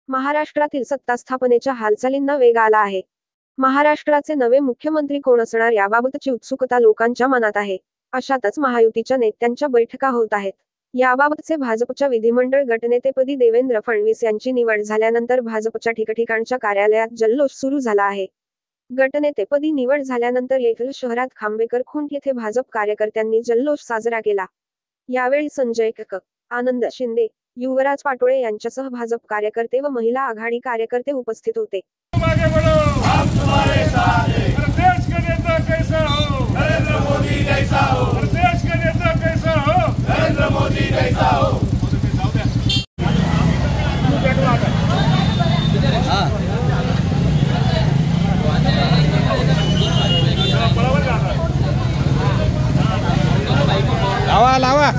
महाराष्ट्रातील सत्तास्थापनेच्या हालचालींना वेग आला आहे। महाराष्ट्राचे नवे मुख्यमंत्री कोण असणार याबाबतची उत्सुकता लोकांच्या मनात आहे। अशातच महायुतीच्या नेत्यांच्या बैठका होत आहेत। याबाबतचे भाजपच्या विधिमंडळ गटनेतेपदी देवेंद्र फडणवीस यांची निवड झाल्यानंतर भाजपच्या ठिकठिकाणच्या कार्यालयात जल्लोष सुरू झाला आहे। गटनेतेपदी निवड झाल्यानंतर येथील शहरात खांबेकर खुंट येथे भाजप कार्यकर्त्यांनी जल्लोष साजरा केला। यावेळी संजय कक, आनंद शिंदे, युवराज पाटोळे यांच्यासह भाजप कार्यकर्ते व महिला आघाडी कार्यकर्ते उपस्थित होते। देश का नेता कैसा हो? नरेंद्र मोदी जैसा हो। देश का नेता कैसा हो? नरेंद्र मोदी जैसा हो। लावा लावा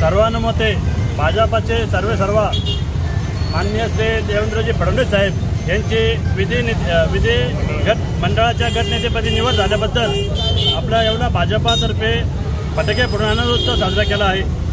सर्वानुमते भाजपचे सर्व माननीय श्री देवेंद्रजी फडणवीस साहेब यांची विधी गट मंडळाच्या गटनेतेपदी निवड झाल्याबद्दल आपला एवढा भाजपातर्फे फटाके फोडून आनंदोत्सव साजरा केला आहे।